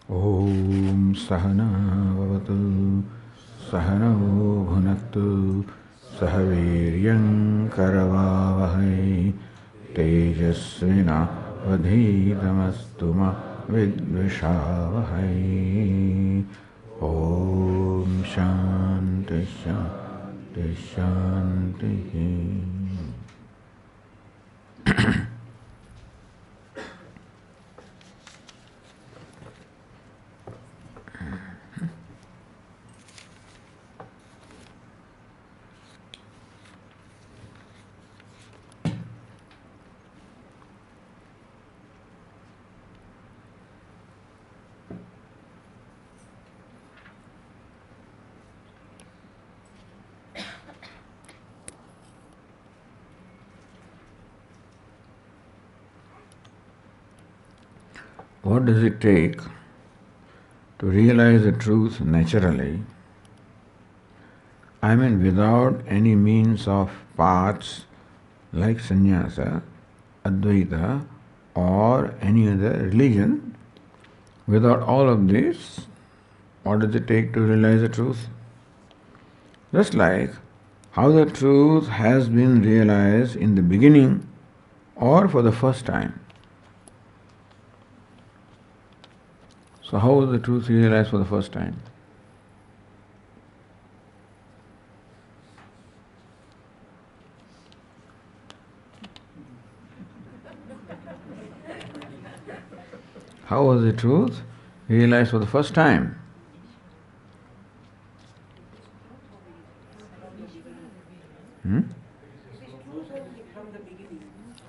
Om Sahana Vavatu Sahano Bhunaktu Sahaviryam Karavavahai Tejasvina Vadhitamastu Ma Vidvishavahai. Om Shanti Shanti Shanti. What does it take to realize the truth naturally? I mean, without any means of paths like sannyasa, advaita, or any other religion. Without all of this, what does it take to realize the truth? Just like how the truth has been realized in the beginning or for the first time. So how was the truth realized for the first time? How was the truth realized for the first time?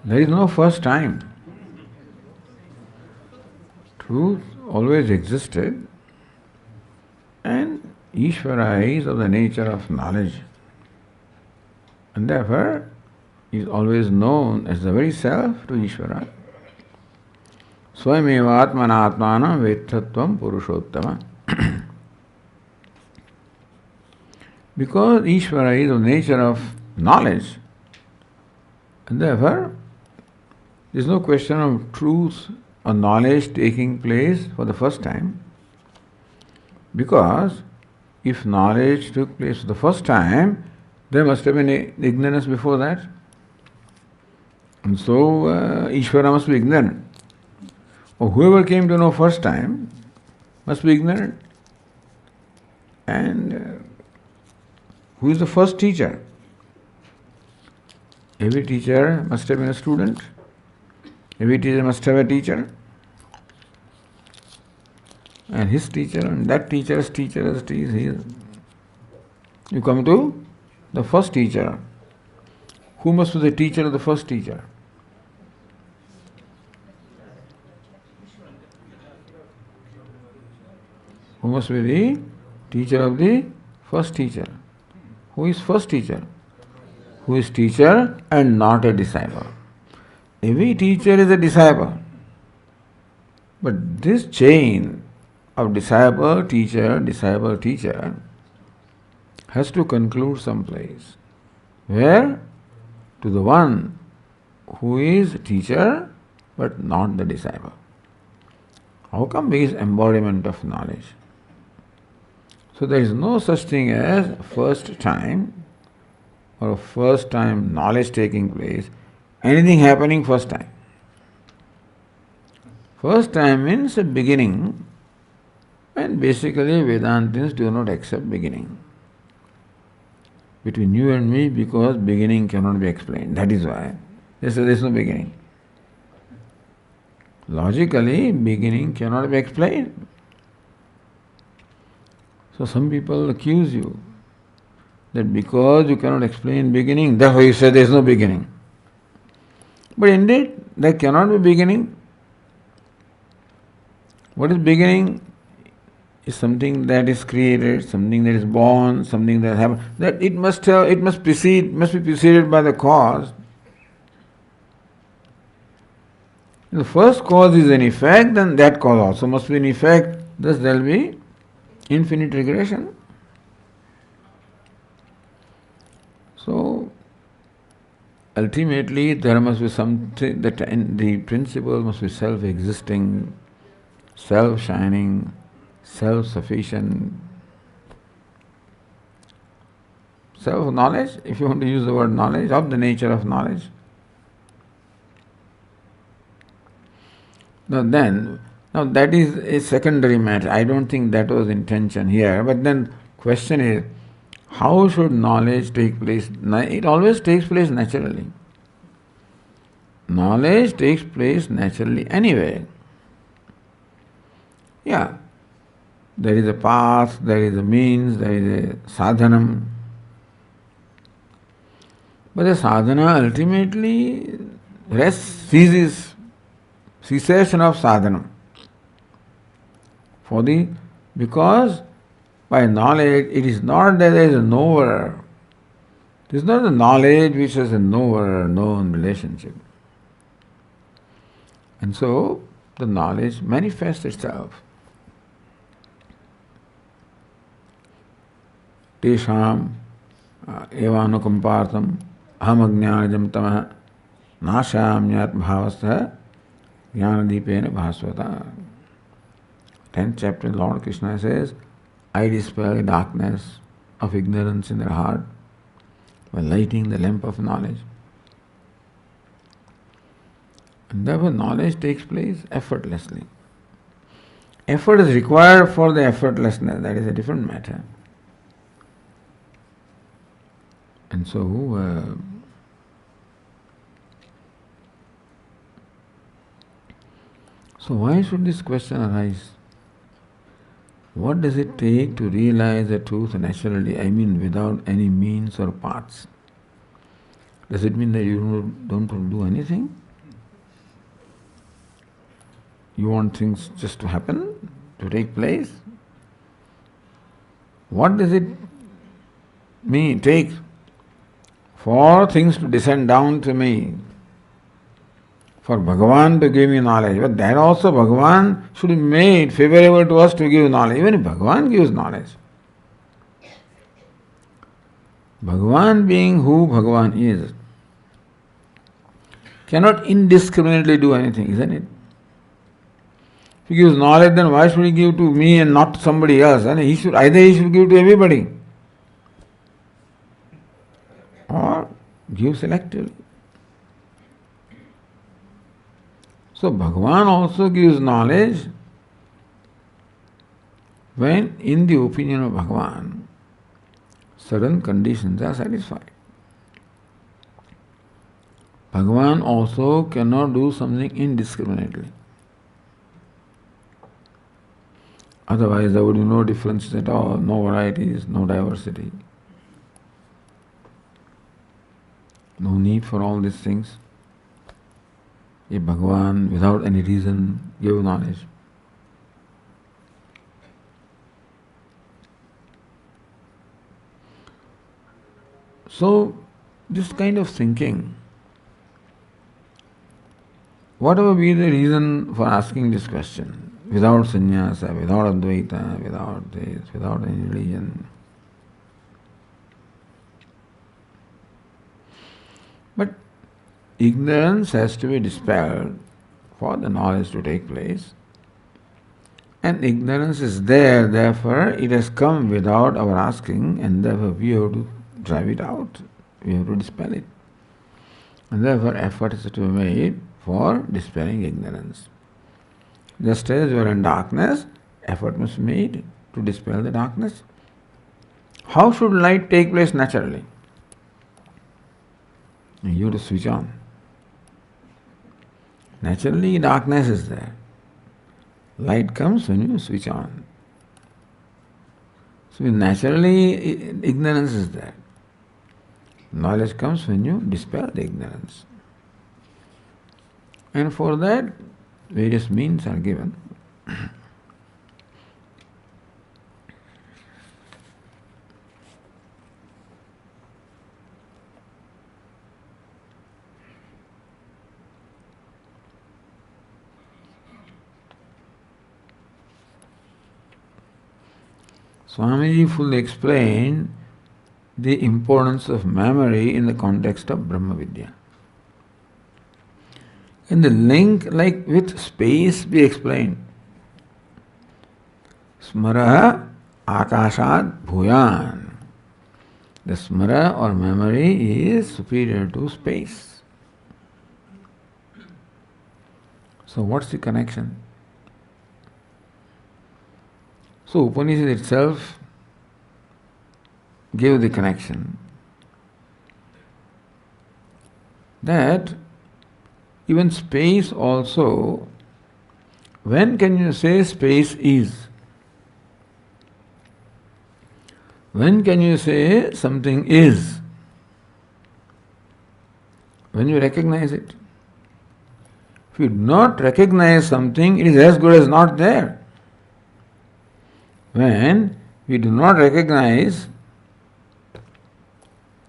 There is no first time. Truth always existed, and Ishvara is of the nature of knowledge, and therefore is always known as the very self to Ishvara. Swami Atmana Atmanam Vettatvam Purushottama. Because Ishvara is of the nature of knowledge, and therefore there is no question of truth or knowledge taking place for the first time, because if knowledge took place for the first time, there must have been ignorance before that. And so Ishvara must be ignorant. Or whoever came to know first time must be ignorant. And who is the first teacher? Every teacher must have been a student. Every teacher must have a teacher. And his teacher, and that teacher's teacher, as it is here. You come to the first teacher. Who must be the teacher of the first teacher? Who must be the teacher of the first teacher? Who is first teacher? Who is teacher and not a disciple? Every teacher is a disciple. But this chain of disciple, teacher has to conclude someplace. Where? To the one who is teacher but not the disciple. How come he is embodiment of knowledge? So there is no such thing as first time or first time knowledge taking place, anything happening first time. First time means a beginning, and basically Vedantins do not accept beginning. Between you and me, because beginning cannot be explained. That is why they say there is no beginning. Logically, beginning cannot be explained. So some people accuse you that because you cannot explain beginning, therefore you say there is no beginning. But indeed, there cannot be beginning. What is beginning? Is something that is created, something that is born, something that happens. That it must be preceded by the cause. The first cause is an effect, then that cause also must be an effect. Thus there will be infinite regression. So, ultimately there must be something that the principle must be self-existing, self-shining, self-sufficient. Self-knowledge, if you want to use the word knowledge, of the nature of knowledge. Now that is a secondary matter. I don't think that was intention here. But then question is, how should knowledge take place? It always takes place naturally. Knowledge takes place naturally anyway. Yeah, there is a path, there is a means, there is a sadhanam. But the sadhana ultimately ceases, cessation of sadhana. Because by knowledge it is not that there is a knower. It is not the knowledge which has a knower-known relationship. And so the knowledge manifests itself. Tesham evanukampartam aham ajnanajam tamah nasham bhavastha jnanadipena bhasvata. 10th chapter, Lord Krishna says, I dispel the darkness of ignorance in their heart by lighting the lamp of knowledge. And therefore knowledge takes place effortlessly. Effort is required for the effortlessness, that is a different matter. And so, why should this question arise? What does it take to realize the truth naturally? I mean, without any means or paths. Does it mean that you don't do anything? You want things just to happen, to take place? What does it take for things to descend down to me? For Bhagavan to give me knowledge. But that also Bhagavan should be made favorable to us to give knowledge. Even if Bhagavan gives knowledge. Bhagavan being who Bhagavan is, cannot indiscriminately do anything, isn't it? If he gives knowledge, then why should he give to me and not to somebody else? And he should give to everybody. Or give selectively. So Bhagavan also gives knowledge when, in the opinion of Bhagavan, certain conditions are satisfied. Bhagavan also cannot do something indiscriminately. Otherwise there would be no differences at all, no varieties, no diversity. No need for all these things. If Bhagavan, without any reason, gave knowledge. So, this kind of thinking, whatever be the reason for asking this question, without sannyasa, without advaita, without this, without any religion, but ignorance has to be dispelled for the knowledge to take place. And ignorance is there, therefore it has come without our asking, and therefore we have to drive it out. We have to dispel it. And therefore effort is to be made for dispelling ignorance. Just as you are in darkness, effort must be made to dispel the darkness. How should light take place naturally? You have to switch on. Naturally, darkness is there. Light comes when you switch on. So naturally, ignorance is there. Knowledge comes when you dispel the ignorance. And for that, various means are given. Swamiji fully explained the importance of memory in the context of Brahma Vidya. In the link like with space we explained. Smara akashad bhuyan. The smara or memory is superior to space. So what's the connection? So Upanishad itself gave the connection that even space also, when can you say space is? When can you say something is? When you recognize it. If you do not recognize something, it is as good as not there. When we do not recognize,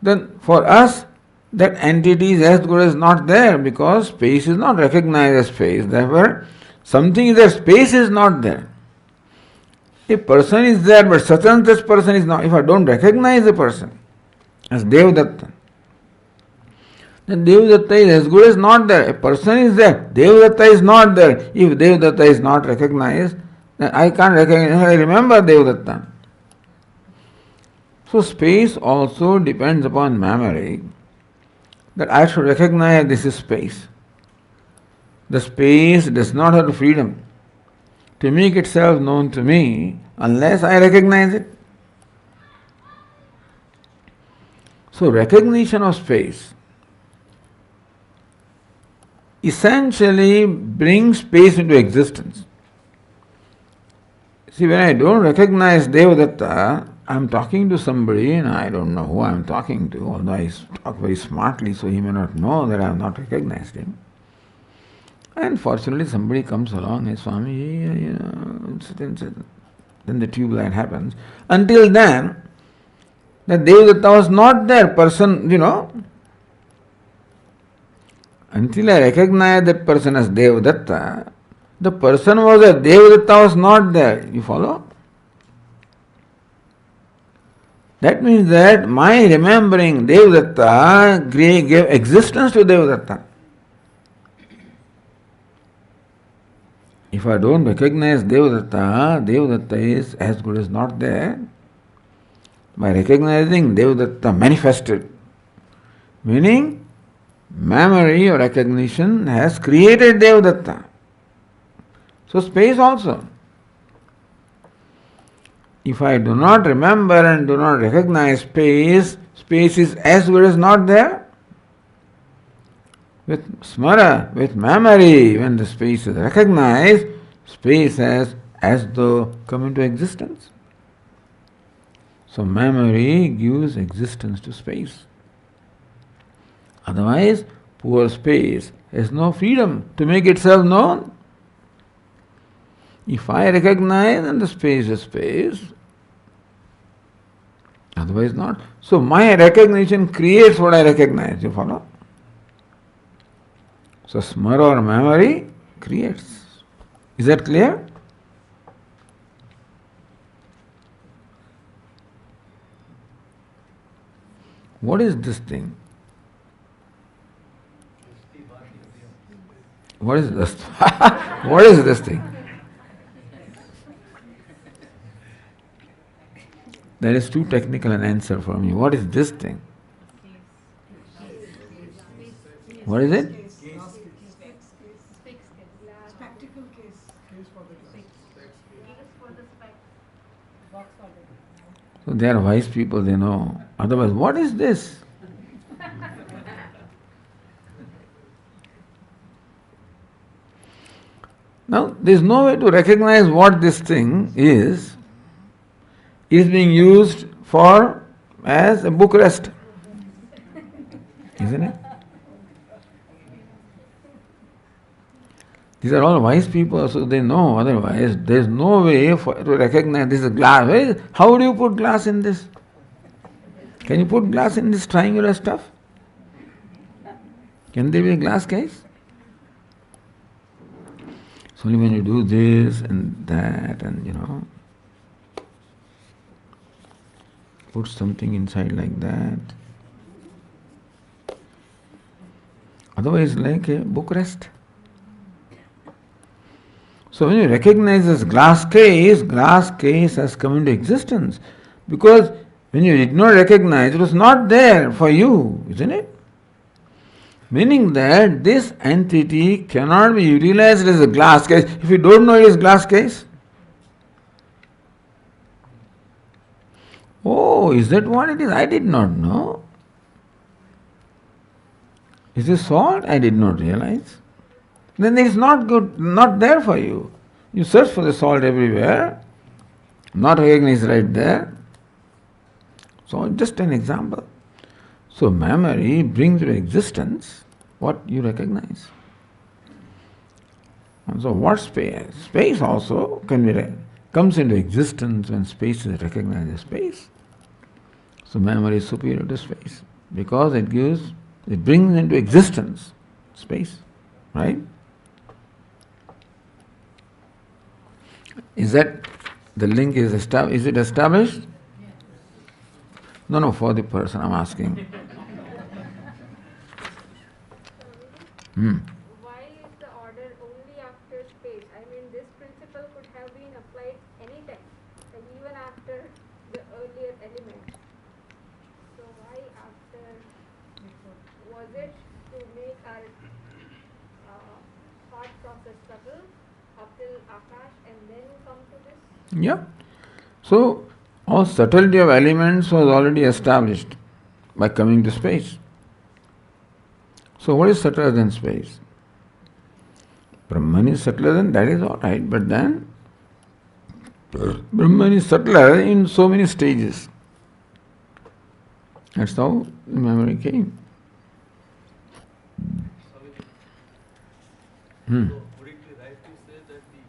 then for us that entity is as good as not there, because space is not recognized as space. Therefore, something is there, space is not there. A person is there, but such and such person is not. If I don't recognize the person as Devadatta, then Devadatta is as good as not there. A person is there, Devadatta is not there. If Devadatta is not recognized, then I can't recognize, I remember Devadatta. So space also depends upon memory, that I should recognize this is space. The space does not have the freedom to make itself known to me unless I recognize it. So recognition of space essentially brings space into existence. See, when I don't recognize Devadatta, I'm talking to somebody and I don't know who I'm talking to, although I talk very smartly, so he may not know that I have not recognized him. And fortunately, somebody comes along and Swami, then the tube light happens. Until then, the Devadatta was not there, person, Until I recognize that person as Devadatta, the person was there, Devadatta was not there. You follow? That means that my remembering Devadatta gave existence to Devadatta. If I don't recognize Devadatta, Devadatta is as good as not there. By recognizing Devadatta manifested, meaning memory or recognition has created Devadatta. So space also. If I do not remember and do not recognize space, space is as good as not there. With smara, with memory, when the space is recognized, space has as though come into existence. So memory gives existence to space. Otherwise, poor space has no freedom to make itself known. If I recognize, then the space is space. Otherwise not. So my recognition creates what I recognize. You follow? So smara or memory creates. Is that clear? What is this thing? What is this? What is this thing? That is too technical an answer for me. What is this thing? What is it? So they are wise people, they know. Otherwise, what is this? Now, there is no way to recognize what this thing is being used for as a book rest. Isn't it? These are all wise people, so they know. Otherwise, there is no way to recognize this is glass. How do you put glass in this? Can you put glass in this triangular stuff? Can there be a glass case? It's only when you do this and that and put something inside like that. Otherwise, like a book rest. So when you recognize this glass case has come into existence. Because when you did not recognize, it was not there for you, isn't it? Meaning that this entity cannot be utilized as a glass case. If you don't know it is glass case, oh, is that what it is? I did not know. Is this salt? I did not realize. Then it is not good, not there for you. You search for the salt everywhere, not recognized right there. So just an example. So memory brings into existence what you recognize. And so what space? Space also comes into existence when space is recognized as space. So memory is superior to space because it brings into existence space, right? Is that the link is established? Is it established? No, for the person I'm asking. Why is the order only after space? I mean, this principle could have been applied anytime, and even after the earlier element. So why after? Was it to make our thought process subtle up till Akash and then come to this? Yeah. So all subtlety of elements was already established by coming to space. So what is subtler than space? Brahman is subtler than, that is alright, but then Brahman is subtler in so many stages. That's how the memory came. So would it be right to say that the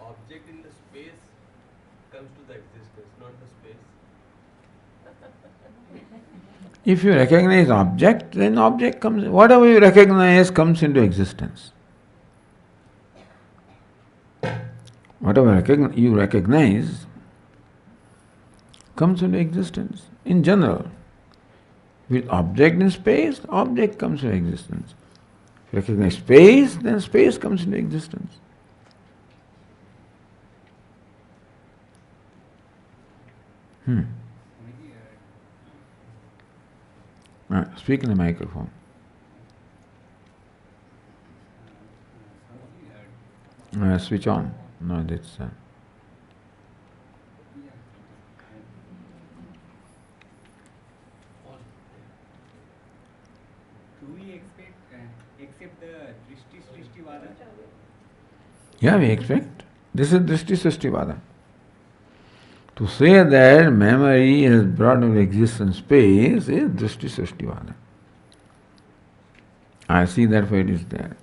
object in the space comes to the existence, not the space? If you recognize object, then object comes, whatever you recognize comes into existence. Whatever you recognize comes into existence in general. With object in space, object comes into existence. If you recognize space, then space comes into existence. Speak in the microphone. Switch on. No, that's. Do we accept the Drishti Srishti Vada? Yeah, we expect. This is Drishti Srishti Vada. To say that memory has brought into existence space is Drishti Srishti Vada. I see, therefore it is there.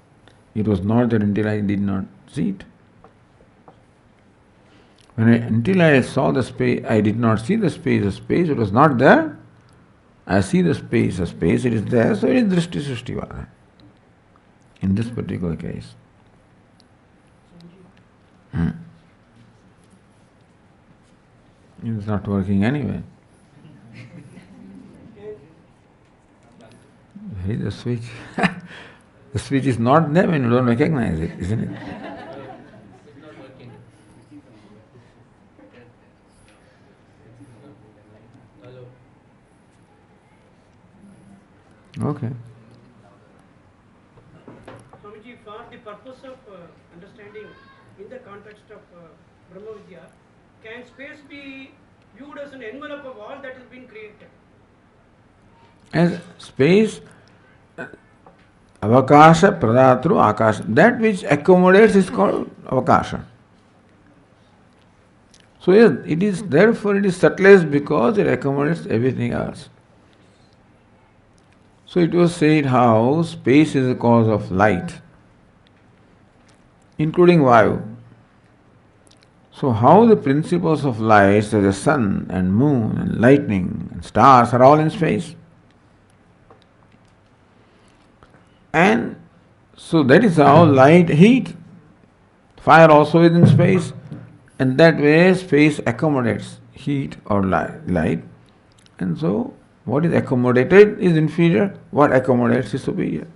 It was not there until I did not see it. Until I saw the space, I did not see the space as space, it was not there. I see the space as space, it is there, so it is Drishti Srishti Vada. In this particular case. It is not working anyway. Where is the switch? The switch is not there when you don't recognize it, isn't it? Hello. Okay. Swamiji, for the purpose of understanding in the context of Brahma Vidya, can space be viewed as an envelope of all that has been created? As space, avakasha, pradatru, akasha. That which accommodates is called avakasha. So yes, it is therefore it is subtlest because it accommodates everything else. So it was said how space is the cause of light, including Vayu. So how the principles of light, such as sun and moon and lightning and stars, are all in space. And so that is how light, heat, fire also is in space, and that way space accommodates heat or light. And so what is accommodated is inferior, what accommodates is superior.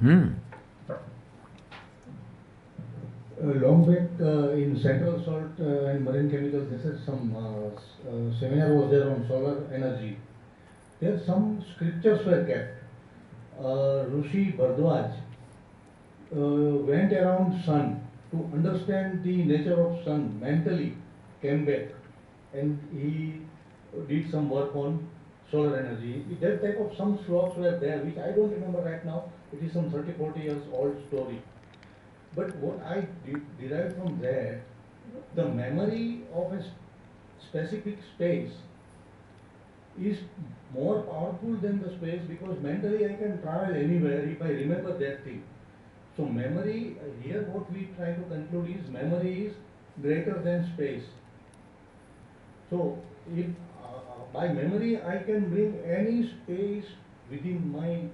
Long back in Central Salt and Marine Chemicals, this is some seminar was there on solar energy. There some scriptures were kept. Rishi Bhardwaj went around sun to understand the nature of sun mentally, came back and he did some work on solar energy. That type of some slots were there, which I don't remember right now. It is some 30-40 years old story. But what I derived from that, the memory of a specific space is more powerful than the space, because mentally I can travel anywhere if I remember that thing. So memory, here what we try to conclude is memory is greater than space. So if by memory I can bring any space within my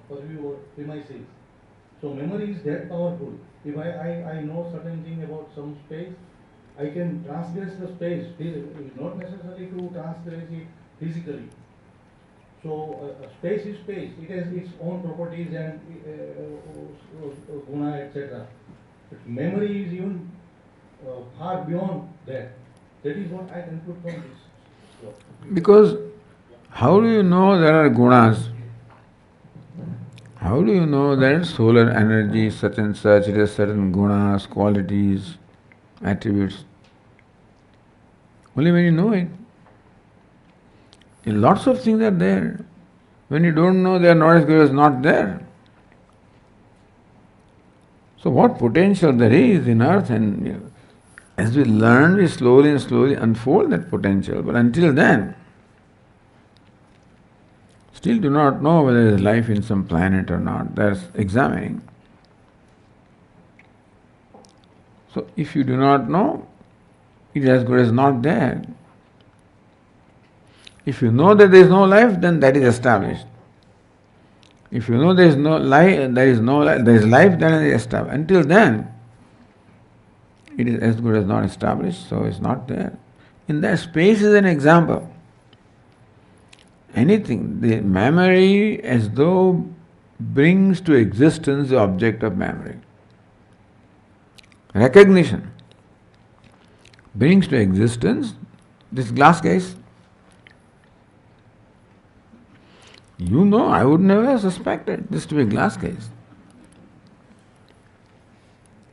purview or premises. So memory is that powerful. If I know certain thing about some space, I can transgress the space, not necessarily to transgress it physically. So space is space. It has its own properties and guna, etc. But memory is even far beyond that. That is what I conclude from this. Because how do you know there are gunas? How do you know that solar energy is such and such, it has certain gunas, qualities, attributes? Only when you know it. And lots of things are there. When you don't know, they are not as good as not there. So what potential there is in earth, and as we learn, we slowly and slowly unfold that potential. But until then, still do not know whether there is life in some planet or not. That's examining. So if you do not know, it is as good as not there. If you know that there is no life, then that is established. If you know there is no life, there is life, then it is established. Until then, it is as good as not established, so it's not there. In that, space is an example. Anything, the memory as though brings to existence the object of memory. Recognition brings to existence this glass case. You know, I would never have suspected this to be a glass case.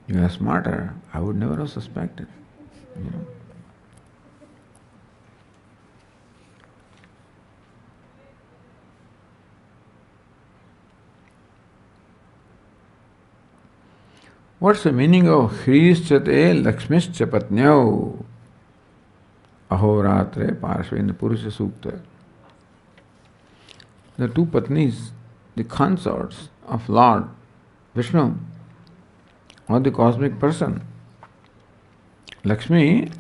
You are smarter. I would never have suspected. You know. What's the meaning of Hrischate Lakshmischa Patnyau Ahoratre Parshve in the Purusha Sukta? The two Patnis, the consorts of Lord Vishnu or the cosmic person. Lakshmi,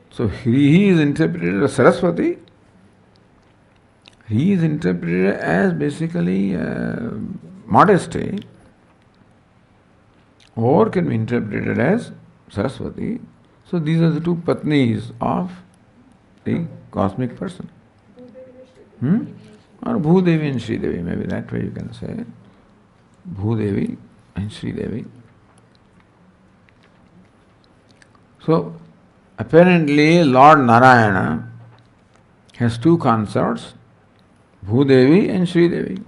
so he is interpreted as Saraswati. He is interpreted as basically modesty, or can be interpreted as Saraswati. So these are the two Patnis of the cosmic person. Or Bhudevi and Sridevi, maybe that way you can say it. Bhudevi and Sridevi. So apparently Lord Narayana has two consorts, Bhudevi and Sridevi.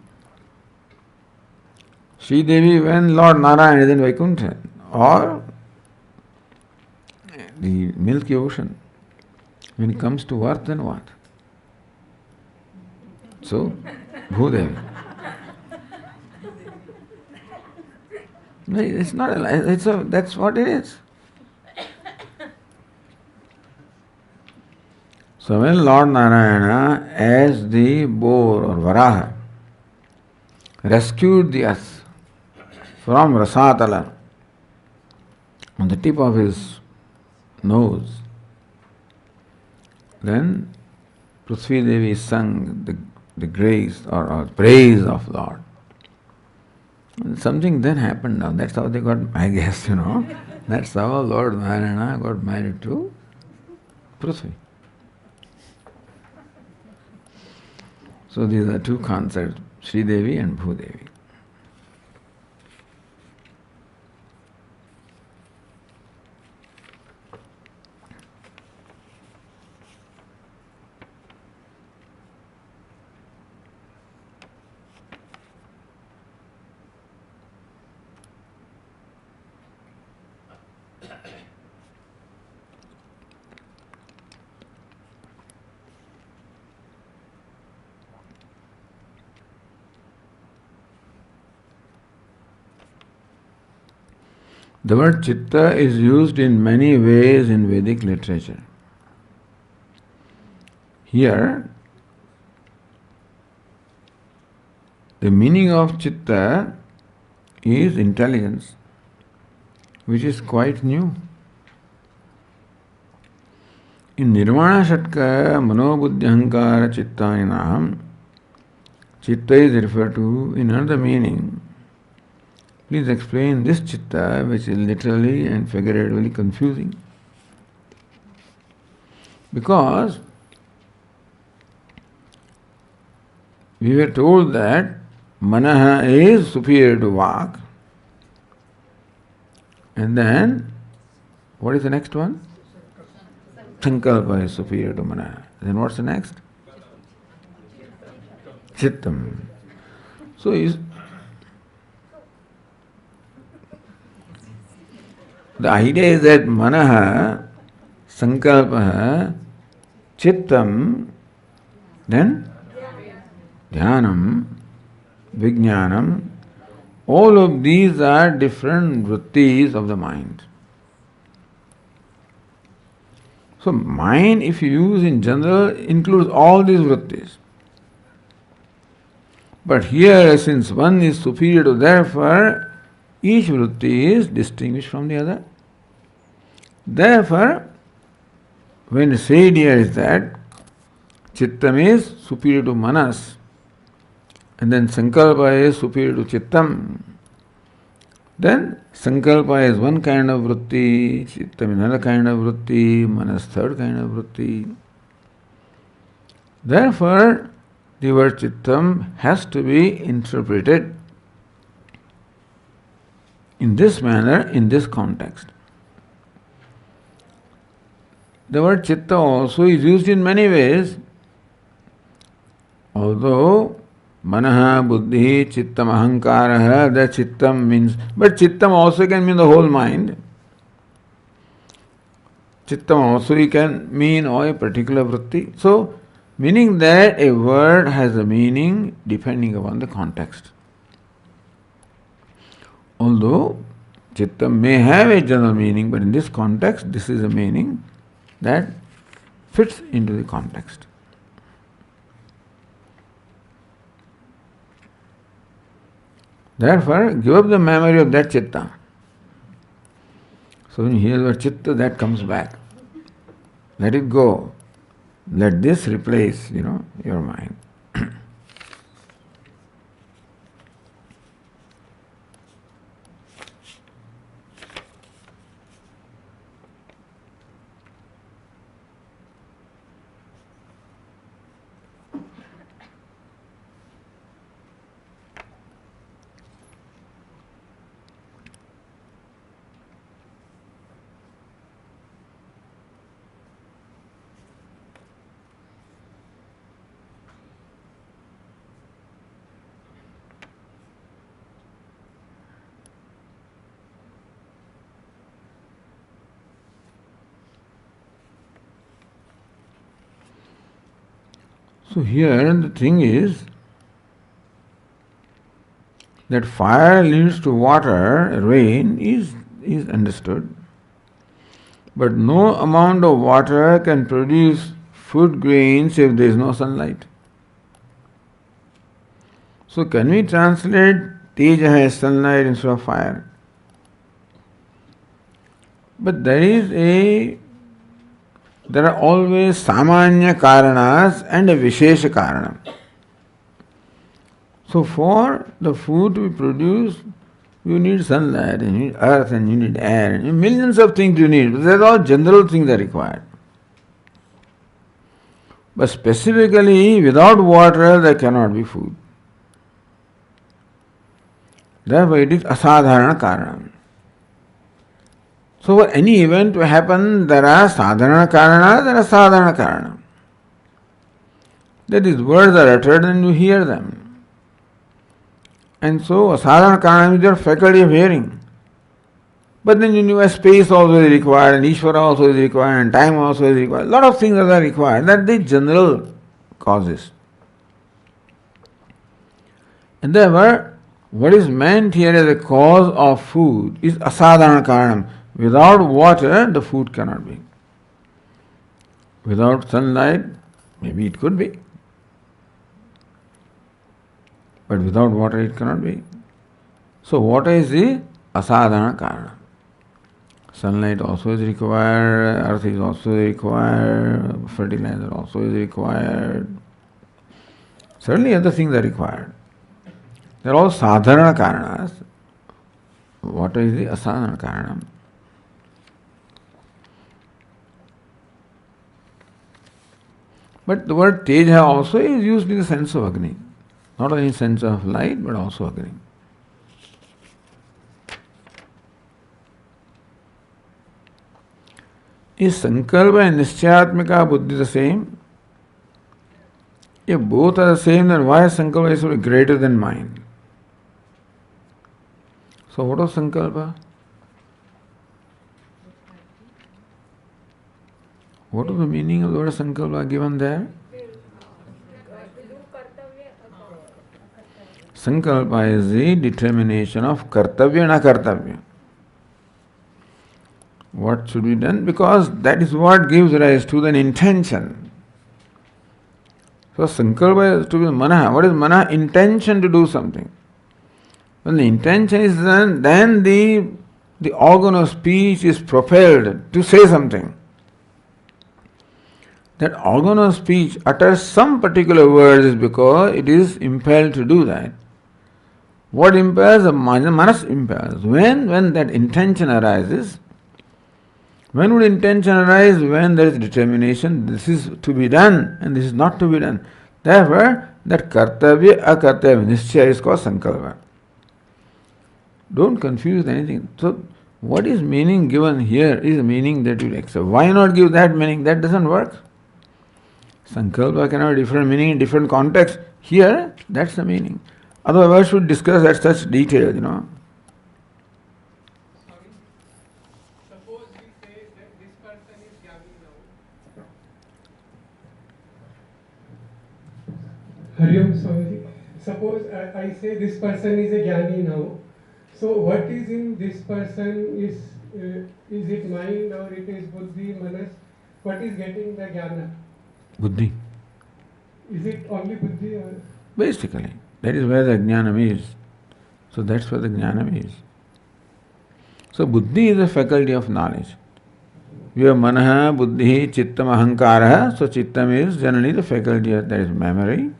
Sridevi when Lord Narayana is in Vaikuntha, or the Milky Ocean. When it comes to earth, then what? So, Bhudevi. No, it's not a, that's what it is. So when Lord Narayana, as the boar or Varaha, rescued the earth from Rasatala on the tip of his nose, then Prithvi Devi sung the grace or praise of Lord. And something then happened now. That's how they got, I guess, that's how Lord Narayana got married to Prithvi. So these are two concepts, Sridevi and Bhudevi. The word chitta is used in many ways in Vedic literature. Here, the meaning of chitta is intelligence, which is quite new. In Nirvana Shatka, Manobuddhi Ahankara Chittaninam, chitta is referred to in another meaning. Please explain this chitta, which is literally and figuratively confusing. Because we were told that manaha is superior to vak, and then what is the next one? Sankalpa is superior to manaha. Then what's the next? Chittam. So the idea is that manaha, sankalpa, chittam, then dhyanam, vijnanam, all of these are different vrittis of the mind. So mind, if you use in general, includes all these vrittis. But here, since one is superior to, therefore, each vritti is distinguished from the other. Therefore, when said here is that chittam is superior to manas, and then sankalpa is superior to chittam, then sankalpa is one kind of vritti, chittam is another kind of vritti, manas third kind of vritti. Therefore, the word chittam has to be interpreted in this manner, in this context. The word chitta also is used in many ways, although manaha, buddhi, chittam, ahankara, that chittam means, but chittam also can mean the whole mind. Chittam also can mean a particular vritti. So, meaning that a word has a meaning depending upon the context. Although chittam may have a general meaning, but in this context, this is a meaning that fits into the context. Therefore, give up the memory of that chitta. So when you hear the word chitta, that comes back. Let it go. Let this replace, your mind. So here the thing is that fire leads to water, rain is understood. But no amount of water can produce food grains if there is no sunlight. So can we translate Teja as sunlight instead of fire? But there are always samanya karanas and a vishesha karana. So for the food to be produced, you need sunlight, and you need earth, and you need air, and millions of things you need. These are all general things that are required. But specifically, without water, there cannot be food. Therefore, it is asadharana karana. So for any event to happen, there are sadharana karana, there are sadharana karana. That is, words are uttered and you hear them. And so, asadharana karana is your faculty of hearing. But then space also is required, and Ishvara also is required, and time also is required. A lot of things are required. That the general causes. And therefore, what is meant here as a cause of food is asadharana karanam. Without water, the food cannot be. Without sunlight, maybe it could be. But without water, it cannot be. So, water is the asadharana karana. Sunlight also is required, earth is also required, fertilizer also is required. Certainly, other things are required. They are all sadharana karanas. Water is the asadharana karanam. But the word teja also is used in the sense of Agni. Not only in the sense of light, but also Agni. Is Sankalpa and Nischayatmika Buddhi the same? If both are the same, then why is Sankalpa is greater than mind? So what was Sankalpa? What is the meaning of the word Sankalpa given there? Sankalpa is the determination of kartavya and akartavya. What should be done? Because that is what gives rise to an intention. So Sankalpa is to be mana. What is mana? Intention to do something. When the intention is done, then the organ of speech is propelled to say something. That organ of speech utters some particular words is because it is impelled to do that. What impels? The manas impels. When that intention arises, when would intention arise? When there is determination, this is to be done and this is not to be done. Therefore, that kartavya, akartavya, nischaya is called sankalpa. Don't confuse anything. So, what is meaning given here is a meaning that you accept. Why not give that meaning? That doesn't work. Sankalpa can have a different meaning in different contexts. Here, that's the meaning. Otherwise, why should discuss at such detail, Suppose we say that this person is jnani now. Hariom Swamiji. Suppose I say this person is a jnani now. So what is in this person is it mind or it is buddhi, manas? What is getting the jnana? Buddhi. Is it only buddhi or? Basically, that is where the jnanam is. So that's where the jnanam is. So buddhi is a faculty of knowledge. We have manaha, buddhi, chittam, ahankara. So chittam is generally the faculty that is memory.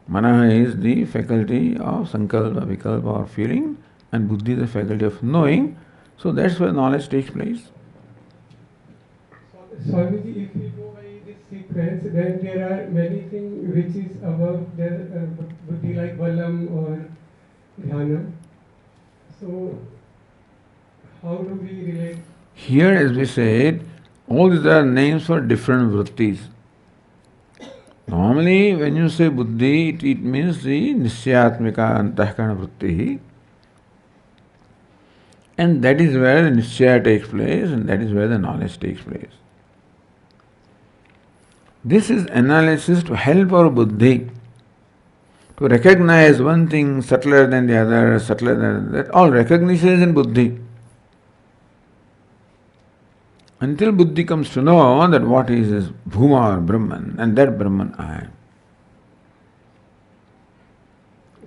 Manaha is the faculty of sankalpa, vikalpa or feeling, and buddhi is the faculty of knowing. So that's where knowledge takes place. Swamiji, if we go by this sequence, then there are many things which is above the buddhi, like balam or dhyanam. So how do we relate? Here, as we said, all these are names for different vrittis. Normally, when you say buddhi, it means the nisyatmika antahkarana vritti. And that is where the nisyaya takes place, and that is where the knowledge takes place. This is analysis to help our buddhi to recognize one thing subtler than the other, subtler than that. All recognition is in buddhi. Until buddhi comes to know that what is Bhuma or Brahman, and that Brahman I am.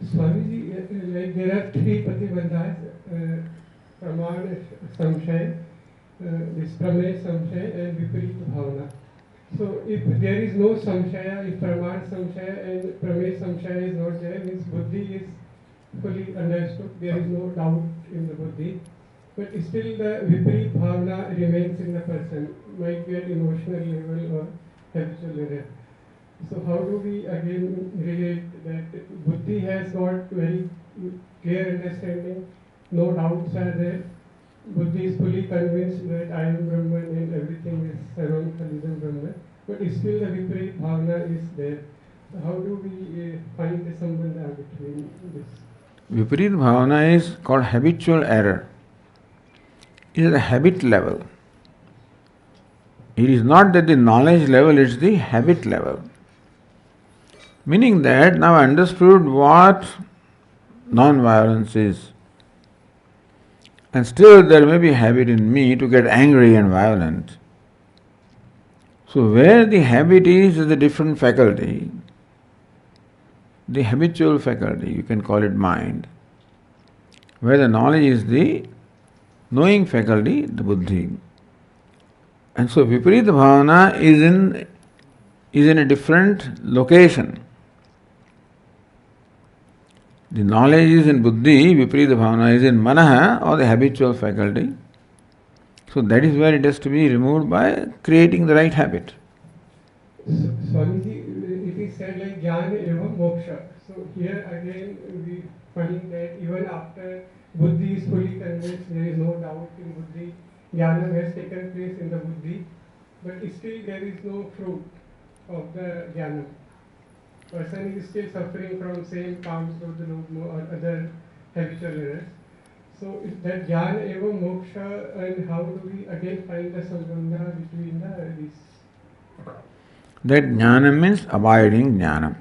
Swamiji, like there are three patibandhas, Praman, Samshay, this Pramay, Samshay and Viparit Bhavana. So if there is no Samshaya, if Praman Samshaya and Pramay Samshaya is not there, means buddhi is fully understood, there is no doubt in the buddhi. But still the Viparit Bhavana remains in the person, might be at emotional level or habitual level. So how do we again relate that buddhi has got very clear understanding, no doubts are there, buddhi is fully convinced that I am Brahman and everything is Sarvam Khalisam Brahman, but still the Viparit Bhavana is there. So how do we find the sambandha between this? Viparit Bhavana is called habitual error. is at the habit level. It is not that the knowledge level, it is the habit level. Meaning that now I understood what non-violence is. And still there may be a habit in me to get angry and violent. So where the habit is a different faculty, the habitual faculty, you can call it mind. Where the knowledge is the knowing faculty, the buddhi. And so Viparita Bhavana is in a different location. The knowledge is in buddhi, Viparita Bhavana is in manaha or the habitual faculty. So that is where it has to be removed by creating the right habit. Swamiji, it is said like jnana eva moksha. So here again we find that even after buddhi is fully convinced, there is no doubt in buddhi, jnana has taken place in the buddhi, but still there is no fruit of the jnana. Person is still suffering from same counts of the or other habitual errors. So is that jnana eva moksha, and how do we again find the sambandha between these? That jnana means abiding jnana.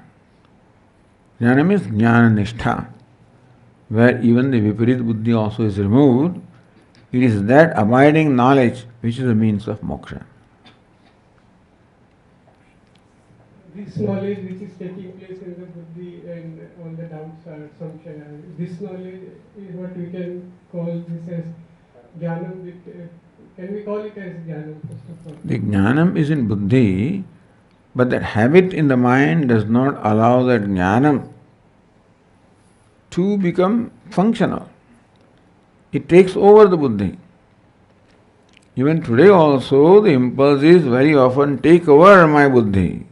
Jnana means jnana nishtha, where even the viparit buddhi also is removed. It is that abiding knowledge which is the means of moksha. This knowledge which is taking place in the buddhi and all the doubts are samshaya, this knowledge is what we can call this as jnanam. Can we call it as jnanam first of all? The jnanam is in buddhi, but that habit in the mind does not allow that jnanam to become functional. It takes over the buddhi. Even today also the impulses very often take over my buddhi.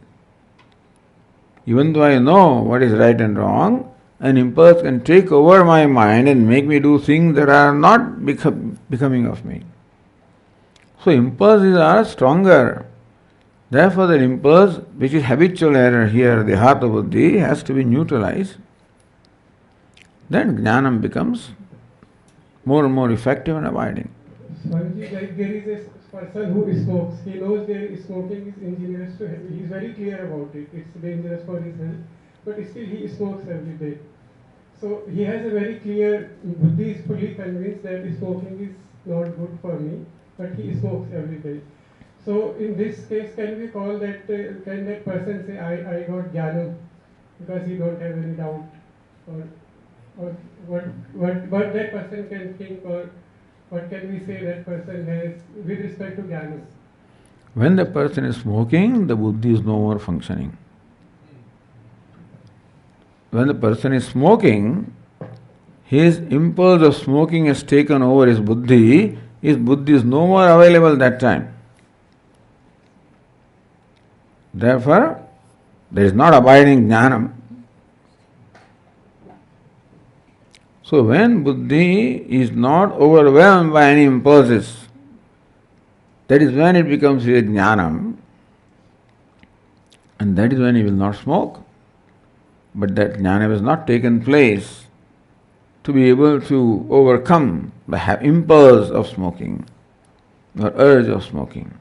Even though I know what is right and wrong, an impulse can take over my mind and make me do things that are not becoming of me. So impulses are stronger. Therefore the impulse, which is habitual error here, the hatha buddhi, has to be neutralized. Then jnanam becomes more and more effective and abiding. Swamiji, like there is a person who smokes. He knows that smoking is injurious to health. He is very clear about it. It's dangerous for his health. But still he smokes every day. So he has a very clear, buddhi is fully convinced that smoking is not good for me, but he smokes every day. So in this case, can we call that, can that person say, I got jnanam, because he don't have any doubt? Or what that person can think, or what can we say that person has with respect to jnana? When the person is smoking, the buddhi is no more functioning. When the person is smoking, his impulse of smoking has taken over his buddhi is no more available that time. Therefore, there is not abiding jnanam. So when buddhi is not overwhelmed by any impulses, that is when it becomes real jnanam, and that is when he will not smoke. But that jnana has not taken place to be able to overcome the impulse of smoking or urge of smoking.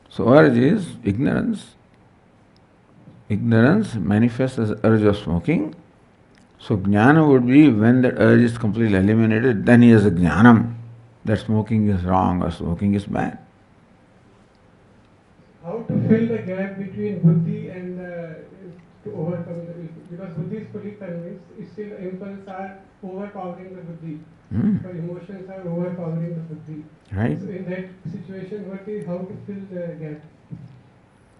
So urge is ignorance. Ignorance manifests as urge of smoking. So jnana would be when that urge is completely eliminated, then he has a jnanam that smoking is wrong or smoking is bad. How to fill the gap between buddhi and to overcome the, because buddhi is fully convinced, still impulses are overpowering the buddhi. Or emotions are overpowering the buddhi. Right? So in that situation, how to fill the gap?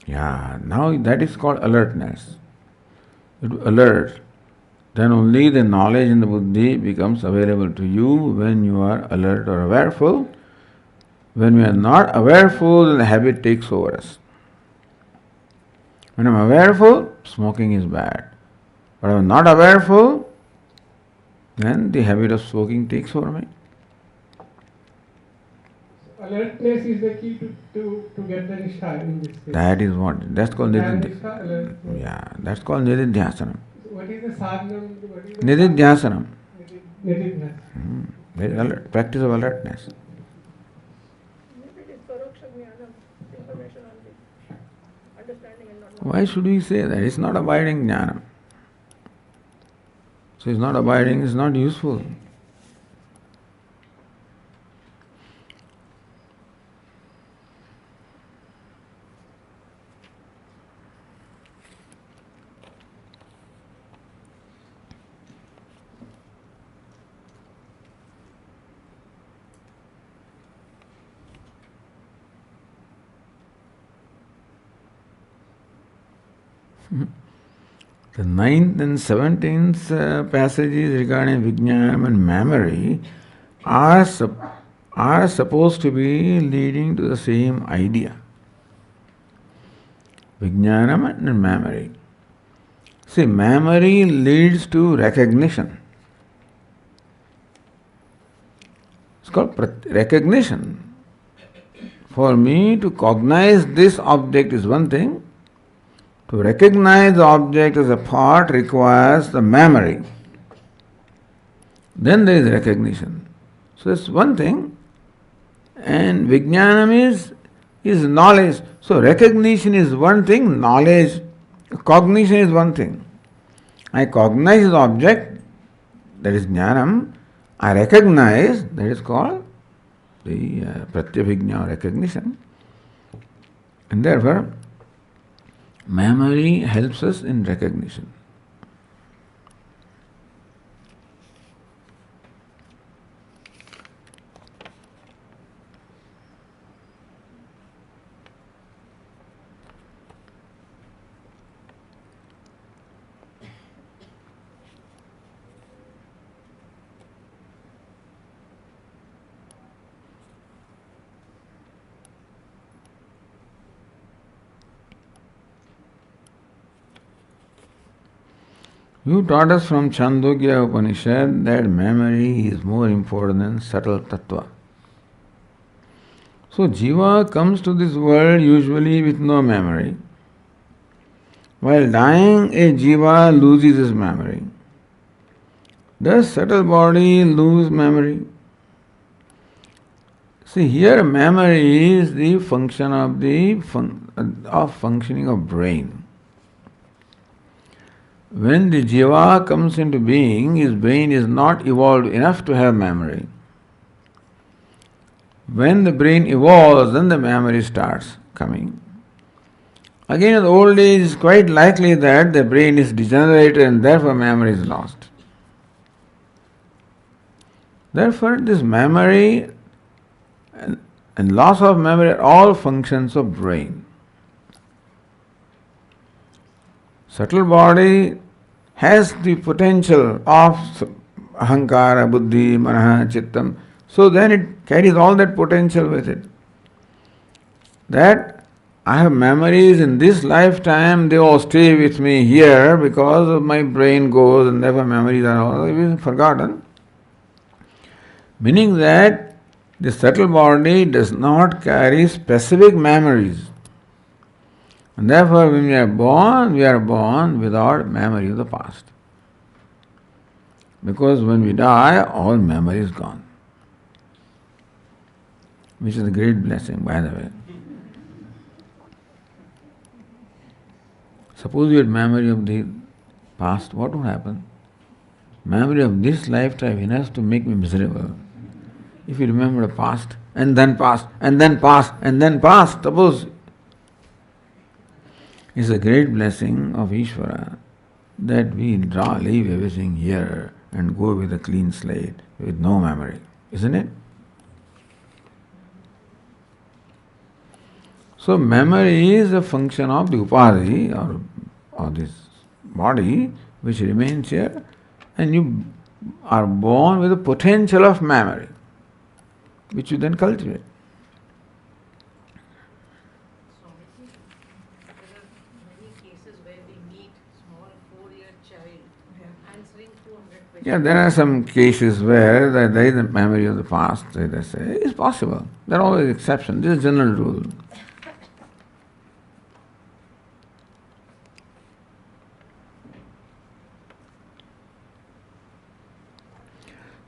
Yeah, now that is called alertness. Alert. Then only the knowledge in the buddhi becomes available to you when you are alert or awareful. When we are not awareful, then the habit takes over us. When I am awareful, smoking is bad. But I am not awareful, then the habit of smoking takes over me. Alertness is the key to get the nishtha in this case. That is what, that's called Nishtha, yeah, that's called nididhyasanam. What is the sadhanam? Nididhyasanam. Nididhyasanam. Very alert, practice of alertness. Pratyaksha Jnanam, information on the understanding and not Why should we say that? It's not abiding jnana. So it's not abiding, it's not useful. The 9th and 17th passages regarding Vijnanam and memory are supposed to be leading to the same idea. Vijnanam and memory. See, memory leads to recognition. It's called recognition. For me to cognize this object is one thing. To recognize the object as a part requires the memory. Then there is recognition. So that's one thing. And Vijnanam is knowledge. So recognition is one thing, knowledge, cognition is one thing. I cognize the object, that is Jnanam. I recognize, that is called the Pratyabhijna, recognition. And therefore, memory helps us in recognition. You taught us from Chandogya Upanishad that memory is more important than subtle tattva. So Jiva comes to this world usually with no memory. While dying, a Jiva loses his memory. Does subtle body lose memory? See, here memory is the function of the functioning of brain. When the jiva comes into being, his brain is not evolved enough to have memory. When the brain evolves, then the memory starts coming. Again, in the old age, it's quite likely that the brain is degenerated and therefore memory is lost. Therefore, this memory and loss of memory are all functions of brain. Subtle body has the potential of ahankara, buddhi, manaha, chittam. So then it carries all that potential with it. That I have memories in this lifetime, they all stay with me here because of my brain goes and therefore memories are all forgotten. Meaning that the subtle body does not carry specific memories. And therefore, when we are born without memory of the past. Because when we die, all memory is gone. Which is a great blessing, by the way. Suppose you had memory of the past, what would happen? Memory of this lifetime enough to make me miserable. If you remember the past, and then past, and then past, and then past, suppose it's a great blessing of Ishvara that we leave everything here and go with a clean slate, with no memory, isn't it? So memory is a function of the upadhi or this body which remains here, and you are born with the potential of memory, which you then cultivate. Yeah, there are some cases where there is a memory of the past, they say. It's possible. There are always exceptions. This is a general rule.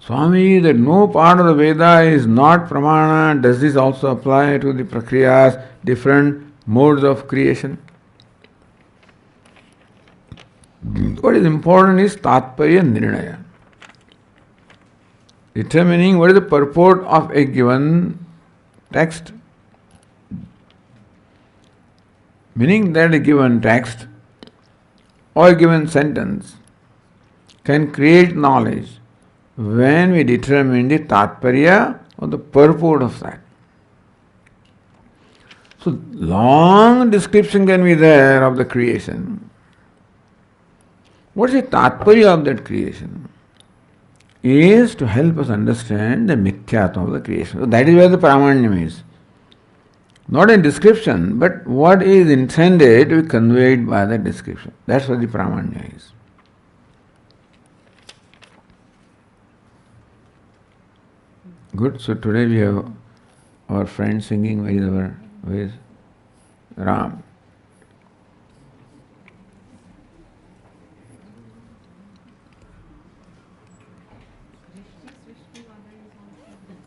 Swami, that no part of the Veda is not pramana, does this also apply to the prakriyas, different modes of creation? What is important is tatparya nirnaya. Determining what is the purport of a given text. Meaning that a given text or a given sentence can create knowledge when we determine the tatparya or the purport of that. So, long description can be there of the creation. What is the tatparya of that creation? Is to help us understand the mithyatva of the creation. So that is where the pramanyam is. Not in description, but what is intended to be conveyed by the description. That's what the pramanya is. Good. So today we have our friend singing. Where is Ram?